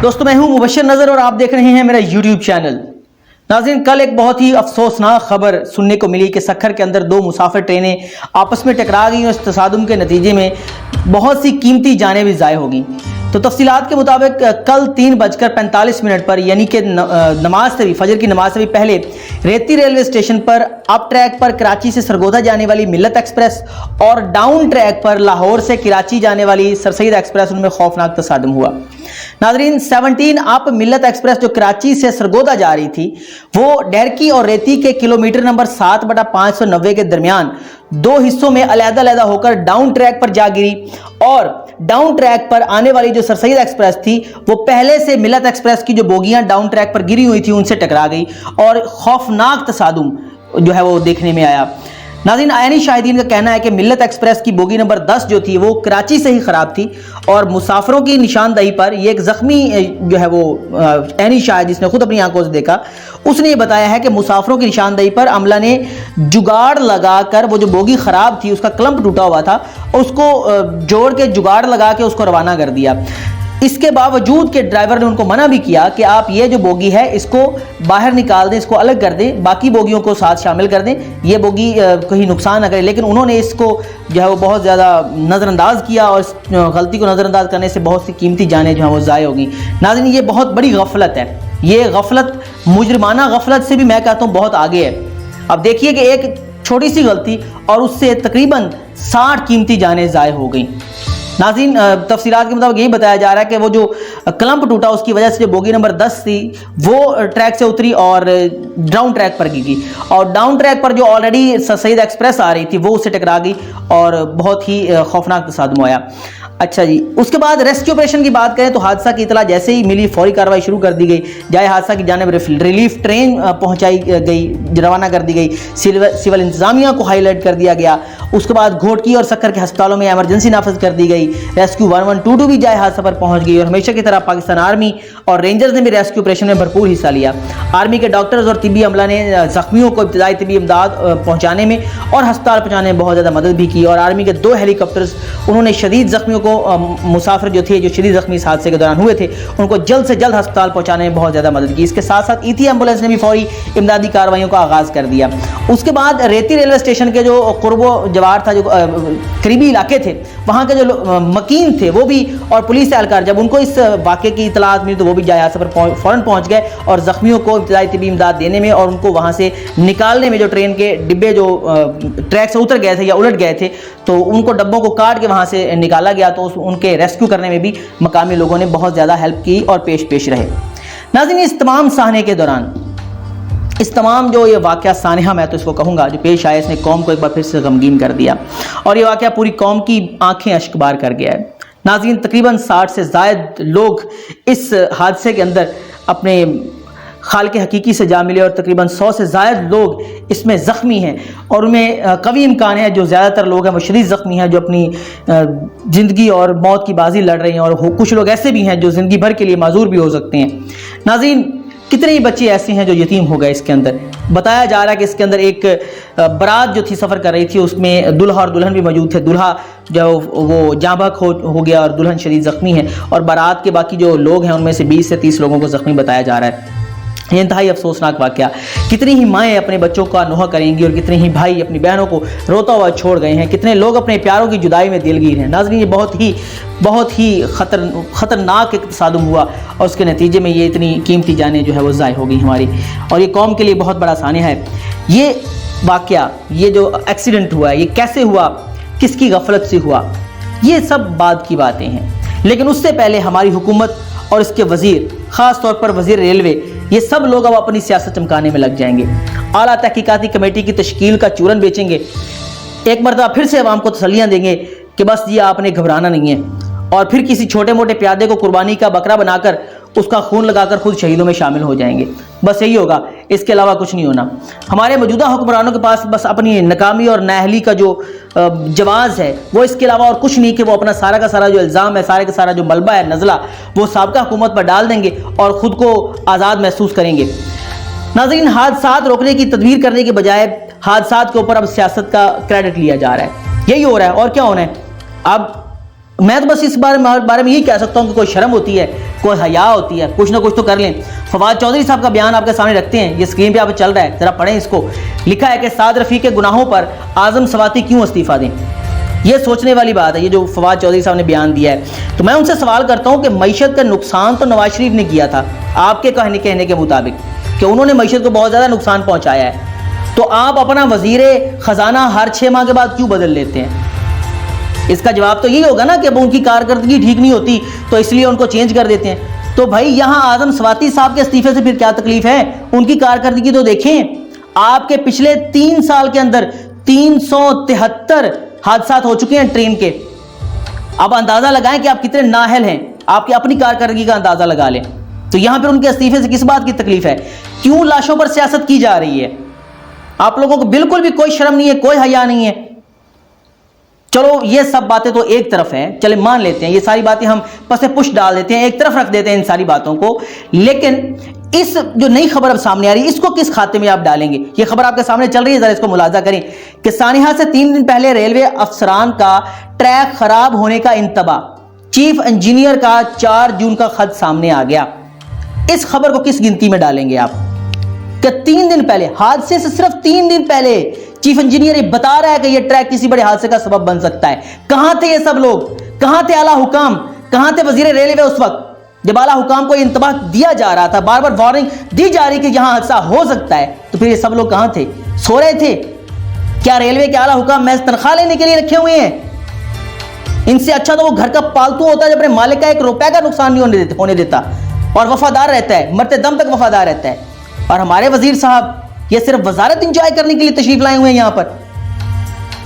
دوستو میں ہوں مبشر نظر اور آپ دیکھ رہے ہیں میرا یوٹیوب چینل۔ ناظرین کل ایک بہت ہی افسوسناک خبر سننے کو ملی کہ سکھر کے اندر دو مسافر ٹرینیں آپس میں ٹکرا گئیں اور اس تصادم کے نتیجے میں بہت سی قیمتی جانیں بھی ضائع ہو گئیں۔ تو تفصیلات کے مطابق کل 3:45 پر یعنی کہ نماز سے بھی فجر کی نماز سے بھی پہلے ریتی ریلوے اسٹیشن پر اپ ٹریک پر کراچی سے سرگودا جانے والی ملت ایکسپریس اور ڈاؤن ٹریک پر لاہور سے کراچی جانے والی سر سید ایکسپریس ان میں خوفناک تصادم ہوا۔ ناظرین 17 اپ ملت ایکسپریس جو کراچی سے سرگودا جا رہی تھی وہ ڈیرکی اور ریتی کے کلومیٹر نمبر 7/590 کے درمیان دو حصوں میں علیحدہ ہو کر ڈاؤن ٹریک پر جا گری، اور ڈاؤن ٹریک پر آنے والی جو سر سید ایکسپریس تھی وہ پہلے سے ملت ایکسپریس کی جو بوگیاں ڈاؤن ٹریک پر گری ہوئی تھی ان سے ٹکرا گئی اور خوفناک تصادم جو ہے وہ دیکھنے میں آیا۔ ناظرین عینی شاہدین کا کہنا ہے کہ ملت ایکسپریس کی بوگی نمبر 10 جو تھی وہ کراچی سے ہی خراب تھی، اور مسافروں کی نشاندہی پر یہ ایک زخمی جو ہے وہ عینی شاہد جس نے خود اپنی آنکھوں سے دیکھا، اس نے یہ بتایا ہے کہ مسافروں کی نشاندہی پر عملہ نے جگاڑ لگا کر وہ جو بوگی خراب تھی اس کا کلمپ ٹوٹا ہوا تھا اس کو جوڑ کے جگاڑ لگا کے اس کو روانہ کر دیا۔ اس کے باوجود کہ ڈرائیور نے ان کو منع بھی کیا کہ آپ یہ جو بوگی ہے اس کو باہر نکال دیں، اس کو الگ کر دیں، باقی بوگیوں کو ساتھ شامل کر دیں، یہ بوگی کہیں نقصان نہ کرے، لیکن انہوں نے اس کو جو ہے وہ بہت زیادہ نظر انداز کیا اور اس غلطی کو نظر انداز کرنے سے بہت سی قیمتی جانیں جو ہیں وہ ضائع ہو گئیں۔ ناظرین یہ بہت بڑی غفلت ہے، یہ غفلت مجرمانہ غفلت سے بھی میں کہتا ہوں بہت آگے ہے۔ اب دیکھیے کہ ایک چھوٹی سی غلطی اور اس سے تقریباً 60 قیمتی جانیں ضائع ہو گئیں۔ ناظرین تفصیلات کے مطابق یہی بتایا جا رہا ہے کہ وہ جو کلمپ ٹوٹا اس کی وجہ سے جو بوگی نمبر 10 تھی وہ ٹریک سے اتری اور ڈاؤن ٹریک پر گئی، اور ڈاؤن ٹریک پر جو آلریڈی سر سید ایکسپریس آ رہی تھی وہ اس سے ٹکرا گئی اور بہت ہی خوفناک تصادم ہوا۔ اچھا جی، اس کے بعد ریسکیو آپریشن کی بات کریں تو حادثہ کی اطلاع جیسے ہی ملی فوری کارروائی شروع کر دی گئی، جائے حادثہ کی جانب ریلیف ٹرین پہنچائی گئی، روانہ کر دی گئی، سول انتظامیہ کو ہائی لائٹ کر دیا گیا، اس کے بعد گھوٹکی اور سکر کے ہسپتالوں میں ایمرجنسی نافذ کر دی گئی، ریسکیو 1122 بھی جائے حادثہ پر پہنچ گئی، اور ہمیشہ کی طرح پاکستان آرمی اور رینجرز نے بھی ریسکیو آپریشن میں بھرپور حصہ لیا۔ آرمی کے ڈاکٹرز اور طبی عملہ نے زخمیوں کو ابتدائی طبی امداد پہنچانے میں اور ہسپتال پہنچانے میں بہت زیادہ مدد بھی کی، اور آرمی کے 2 ہیلی کاپٹرز انہوں نے شدید زخمیوں کو مسافر جو تھے جو شدید زخمی اس حادثے کے دوران ہوئے تھے ان کو جلد سے جلد ہسپتال پہنچانے میں بہت زیادہ مدد کی۔ اس کے ساتھ ساتھ ایتھی ایمبولینس نے بھی فوری امدادی کارروائیوں کا آغاز کر دیا۔ اس کے بعد ریتی ریلوے اسٹیشن کے جو قرب و جوار تھا، جو قریبی علاقے تھے، وہاں کے جو مکین تھے وہ بھی اور پولیس اہلکار جب ان کو اس واقعے کی اطلاعات ملی تو وہ بھی جائے حادثہ پر فوراً پہنچ گئے اور زخمیوں کو ابتدائی طبی امداد دینے میں اور ان کو وہاں سے نکالنے میں، جو ٹرین کے ڈبے جو ٹریک سے اتر گئے تھے یا الٹ گئے تھے تو ان کو ڈبوں کو کاٹ کے وہاں سے نکالا گیا، تو ان کے ریسکیو کرنے میں بھی مقامی لوگوں نے بہت زیادہ ہیلپ کی اور پیش رہے۔ ناظرین اس تمام سانحے کے دوران اس تمام جو یہ واقعہ سانحہ میں تو اس کو کہوں گا جو پیش آیا، اس نے قوم کو ایک بار پھر سے غمگین کر دیا اور یہ واقعہ پوری قوم کی آنکھیں اشکبار کر گیا ہے۔ ناظرین تقریباً 60 سے زائد لوگ اس حادثے کے اندر اپنے خالق حقیقی سے جا ملے اور تقریباً 100 سے زائد لوگ اس میں زخمی ہیں، اور ان میں قوی امکان ہے جو زیادہ تر لوگ ہیں وہ شدید زخمی ہیں جو اپنی زندگی اور موت کی بازی لڑ رہے ہیں، اور کچھ لوگ ایسے بھی ہیں جو زندگی بھر کے لیے معذور بھی ہو سکتے ہیں۔ ناظرین کتنے ہی بچے ایسے ہیں جو یتیم ہو گئے۔ اس کے اندر بتایا جا رہا ہے کہ اس کے اندر ایک برات جو تھی سفر کر رہی تھی اس میں دلہا اور دلہن بھی موجود تھے، دلہا جو وہ جاں بحق ہو گیا اور دلہن شدید زخمی ہے، اور بارات کے باقی جو لوگ ہیں ان میں سے 20 سے 30 لوگوں کو زخمی بتایا جا رہا ہے۔ یہ انتہائی افسوسناک واقعہ، کتنی ہی مائیں اپنے بچوں کا نوحہ کریں گی اور کتنے ہی بھائی اپنی بہنوں کو روتا ہوا چھوڑ گئے ہیں، کتنے لوگ اپنے پیاروں کی جدائی میں دلگیر ہیں۔ ناظرین یہ بہت ہی خطرناک ایک تصادم ہوا اور اس کے نتیجے میں یہ اتنی قیمتی جانیں جو ہے وہ ضائع ہو گئی ہماری، اور یہ قوم کے لیے بہت بڑا سانحہ ہے۔ یہ واقعہ، یہ جو ایکسیڈنٹ ہوا ہے یہ کیسے ہوا، کس کی غفلت سے ہوا، یہ سب بعد کی باتیں ہیں، لیکن اس سے پہلے ہماری حکومت اور اس کے وزیر، خاص طور پر وزیر ریلوے، یہ سب لوگ اب اپنی سیاست چمکانے میں لگ جائیں گے، اعلیٰ تحقیقاتی کمیٹی کی تشکیل کا چورن بیچیں گے، ایک مرتبہ پھر سے عوام کو تسلیاں دیں گے کہ بس یہ آپ نے گھبرانا نہیں ہے، اور پھر کسی چھوٹے موٹے پیادے کو قربانی کا بکرا بنا کر اس کا خون لگا کر خود شہیدوں میں شامل ہو جائیں گے۔ بس یہی ہوگا، اس کے علاوہ کچھ نہیں ہونا۔ ہمارے موجودہ حکمرانوں کے پاس بس اپنی ناکامی اور نااہلی کا جو جواز ہے وہ اس کے علاوہ اور کچھ نہیں کہ وہ اپنا سارا کا سارا جو الزام ہے، سارے کا سارا جو ملبہ ہے، نزلہ، وہ سابقہ حکومت پر ڈال دیں گے اور خود کو آزاد محسوس کریں گے۔ ناظرین حادثات روکنے کی تدبیر کرنے کے بجائے حادثات کے اوپر اب سیاست کا کریڈٹ لیا جا رہا ہے، یہی ہو رہا ہے اور کیا ہونا ہے۔ اب میں تو بس اس بارے میں یہی کہہ سکتا ہوں کہ کوئی شرم ہوتی ہے، کوئی حیا ہوتی ہے، کچھ نہ کچھ تو کر لیں۔ فواد چودھری صاحب کا بیان آپ کے سامنے رکھتے ہیں، یہ اسکرین پہ آپ چل رہا ہے، ذرا پڑھیں اس کو۔ لکھا ہے کہ سعد رفیق کے گناہوں پر اعظم سواتی کیوں استعفیٰ دیں؟ یہ سوچنے والی بات ہے، یہ جو فواد چودھری صاحب نے بیان دیا ہے۔ تو میں ان سے سوال کرتا ہوں کہ معیشت کا نقصان تو نواز شریف نے کیا تھا آپ کے کہنے کے مطابق کہ انہوں نے معیشت کو بہت زیادہ نقصان پہنچایا ہے، تو آپ اپنا وزیر خزانہ ہر 6 ماہ کے بعد کیوں بدل لیتے ہیں؟ اس کا جواب تو یہی ہوگا نا کہ اب ان کی کارکردگی ٹھیک نہیں ہوتی تو اس لیے ان کو چینج کر دیتے ہیں۔ تو بھائی یہاں اعظم سواتی صاحب کے استعفے سے پھر کیا تکلیف ہے؟ ان کی کارکردگی تو دیکھیں، آپ کے پچھلے 3 سال کے اندر 373 حادثات ہو چکے ہیں ٹرین کے۔ اب اندازہ لگائیں کہ آپ کتنے نااہل ہیں، آپ کی اپنی کارکردگی کا اندازہ لگا لیں۔ تو یہاں پہ ان کے استعفے سے کس بات کی تکلیف ہے؟ کیوں لاشوں پر سیاست کی جا رہی ہے؟ آپ لوگوں کو بالکل بھی کوئی شرم نہیں ہے، کوئی حیا نہیں ہے۔ چلو یہ سب باتیں تو ایک طرف ہیں، چلے مان لیتے ہیں، یہ ساری باتیں ہم پس پش ڈال دیتے ہیں، ایک طرف رکھ دیتے ہیں ان ساری باتوں کو۔ لیکن اس جو نئی خبر اب سامنے آ رہی ہے، اس کو کس کھاتے میں آپ ڈالیں گے؟ یہ خبر آپ کے سامنے چل رہی ہے، ذرا اس کو ملاحظہ کریں کہ سانحہ سے 3 دن پہلے ریلوے افسران کا ٹریک خراب ہونے کا انتباہ، چیف انجینئر کا 4 جون کا خط سامنے آ گیا۔ اس خبر کو کس گنتی میں ڈالیں گے آپ کہ 3 دن پہلے، حادثے سے صرف 3 دن پہلے چیف انجینئر یہ بتا رہا ہے کہ یہ ٹریک کسی بڑے حادثے کا سبب بن سکتا ہے؟ کہاں تھے یہ سب لوگ؟ کہاں تھے اعلیٰ حکام؟ کہاں تھے وزیر ریلوے اس وقت جب اعلیٰ حکام کو یہ انتباہ دیا جا رہا تھا، بار بار وارننگ دی جا رہی کہ یہاں حادثہ ہو سکتا ہے؟ تو پھر یہ سب لوگ کہاں تھے؟ سو رہے تھے؟ کیا ریلوے کے اعلیٰ حکام محض تنخواہ لینے کے لیے رکھے ہوئے ہیں؟ ان سے اچھا تو وہ گھر کا پالتو ہوتا ہے جو اپنے مالک کا 1 روپے کا نقصان نہیں ہونے دیتا اور وفادار رہتا ہے، مرتے دم تک وفادار رہتا ہے۔ اور ہمارے وزیر صاحب یہ صرف وزارت انجوائے کرنے کے لیے تشریف لائے ہوئے ہیں یہاں پر،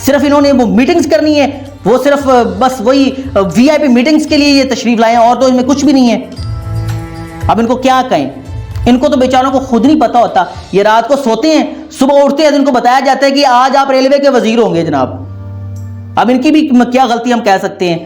صرف انہوں نے وہ میٹنگز کرنی ہے، وہ صرف بس وہی VIP میٹنگز کے لیے یہ تشریف لائے ہیں، اور تو ان میں کچھ بھی نہیں ہے۔ اب ان کو کیا کہیں؟ ان کو تو بیچاروں کو خود نہیں پتا ہوتا، یہ رات کو سوتے ہیں، صبح اٹھتے ہیں، ان کو بتایا جاتا ہے کہ آج آپ ریلوے کے وزیر ہوں گے جناب۔ اب ان کی بھی کیا غلطی ہم کہہ سکتے ہیں؟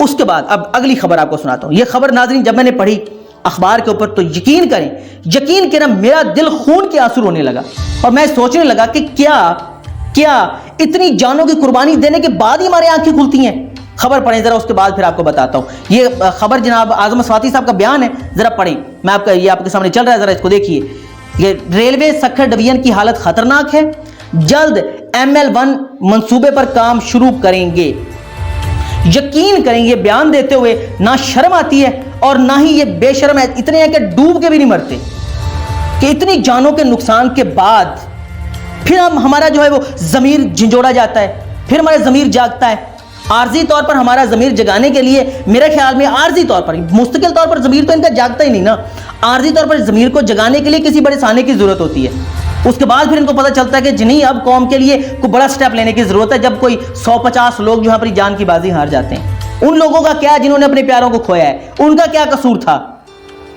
اس کے بعد اب اگلی خبر آپ کو سناتا ہوں۔ یہ خبر ناظرین جب میں نے پڑھی اخبار کے اوپر تو یقین کریں میرا دل خون کے آنسو رونے لگا، اور میں سوچنے لگا کہ کیا اتنی جانوں کی قربانی دینے کے بعد ہی ہماری آنکھیں کھلتی ہیں؟ خبر پڑھیں ذرا، اس کے بعد پھر آپ کو بتاتا ہوں۔ یہ خبر جناب اعظم سواتی صاحب کا بیان ہے، ذرا پڑھیں، یہ آپ کے سامنے چل رہا ہے، ذرا اس کو دیکھیے۔ یہ ریلوے سکھر ڈویژن کی حالت خطرناک ہے، جلد ML1 منصوبے پر کام شروع کریں گے۔ یقین کریں یہ بیان دیتے ہوئے نہ شرم آتی ہے اور نہ ہی یہ بے شرم ہے، اتنے ہیں کہ ڈوب کے بھی نہیں مرتے کہ اتنی جانوں کے نقصان کے بعد پھر ہمارا جو ہے وہ ضمیر جھنجھوڑا جاتا ہے، پھر ہمارا ضمیر جاگتا ہے۔ عارضی طور پر ہمارا ضمیر جگانے کے لیے میرے خیال میں عارضی طور پر، مستقل طور پر ضمیر تو ان کا جاگتا ہی نہیں نا، عارضی طور پر ضمیر کو جگانے کے لیے کسی بڑے سانے کی ضرورت ہوتی ہے۔ اس کے بعد پھر ان کو پتہ چلتا ہے کہ نہیں، اب قوم کے لیے کوئی بڑا سٹیپ لینے کی ضرورت ہے، جب کوئی 150 لوگ جو اپنی جان کی بازی ہار جاتے ہیں۔ ان لوگوں کا کیا جنہوں نے اپنے پیاروں کو کھویا ہے؟ ان کا کیا قصور تھا؟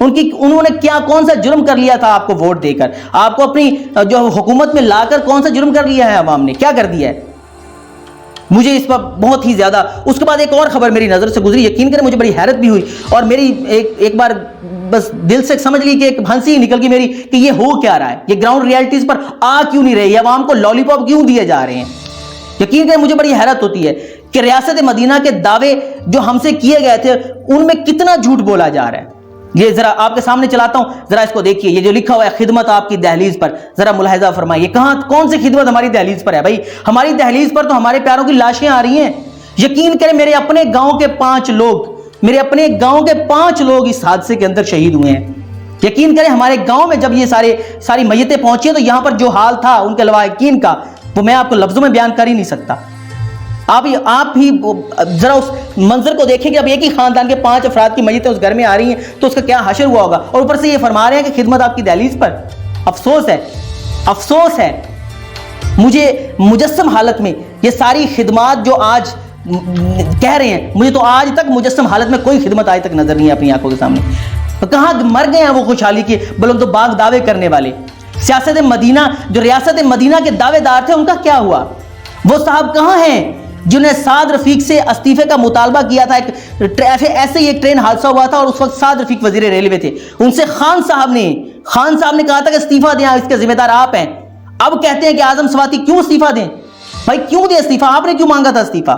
انہوں نے کون سا جرم کر لیا تھا آپ کو ووٹ دے کر، آپ کو اپنی جو حکومت میں لا کر کون سا جرم کر لیا ہے عوام نے؟ کیا کر دیا ہے؟ مجھے اس پر بہت ہی زیادہ۔ اس کے بعد ایک اور خبر میری نظر سے گزری، یقین کریں مجھے بڑی حیرت بھی ہوئی، اور میری ایک بار بس دل سے سمجھ لی کہ ایک ہنسی نکل گئی میری کہ یہ ہو کیا رہا ہے، یہ گراؤنڈ ریالٹیز پر آ کیوں نہیں رہی، عوام کو لالی پاپ کیوں دیے جا رہے ہیں؟ یقین کریں مجھے بڑی حیرت ہوتی ہے کہ ریاست مدینہ کے دعوے جو ہم سے کیے گئے تھے ان میں کتنا جھوٹ بولا جا رہا ہے۔ یہ ذرا آپ کے سامنے چلاتا ہوں، ذرا اس کو دیکھیے، یہ جو لکھا ہوا ہے خدمت آپ کی دہلیز پر، ذرا ملاحظہ فرمائیے کون سی خدمت ہماری دہلیز پر ہے؟ بھائی ہماری دہلیز پر تو ہمارے پیاروں کی لاشیں آ رہی ہیں۔ یقین کریں میرے اپنے گاؤں کے 5 لوگ اس حادثے کے اندر شہید ہوئے ہیں۔ یقین کریں ہمارے گاؤں میں جب یہ ساری میتیں پہنچی تو یہاں پر جو حال تھا ان کے لواحقین کا وہ میں آپ کو لفظوں میں بیان کر ہی نہیں سکتا۔ آپ ہی ذرا اس منظر کو دیکھیں کہ اب ایک ہی خاندان کے 5 افراد کی میتیں اس گھر میں آ رہی ہیں تو اس کا کیا حشر ہوا ہوگا، اور اوپر سے یہ فرما رہے ہیں کہ خدمت آپ کی دہلیز پر۔ افسوس ہے مجھے مجسم حالت میں یہ ساری خدمات جو آج کہہ رہے ہیں، مجھے تو آج تک مجسم حالت میں کوئی خدمت آج تک نظر نہیں ہے اپنی آنکھوں کے سامنے۔ کہاں مر گئے ہیں وہ خوشحالی کے بلند و باغ دعوے کرنے والے؟ سیاست مدینہ جو ریاست مدینہ کے دعوے دار تھے ان کا کیا ہوا؟ وہ صاحب کہاں ہیں جنہیں سعد رفیق سے استعفے کا مطالبہ کیا تھا؟ ایسے ہی ایک ٹرین حادثہ ہوا تھا اور اس وقت سعد رفیق وزیر ریلوے تھے، ان سے خان صاحب نے کہا تھا کہ استعفیٰ دیں، اس کے ذمہ دار آپ ہیں۔ اب کہتے ہیں کہ اعظم سواتی کیوں استعفیٰ دیں؟ بھائی کیوں دیں استعفیٰ؟ آپ نے کیوں مانگا تھا استعفیٰ؟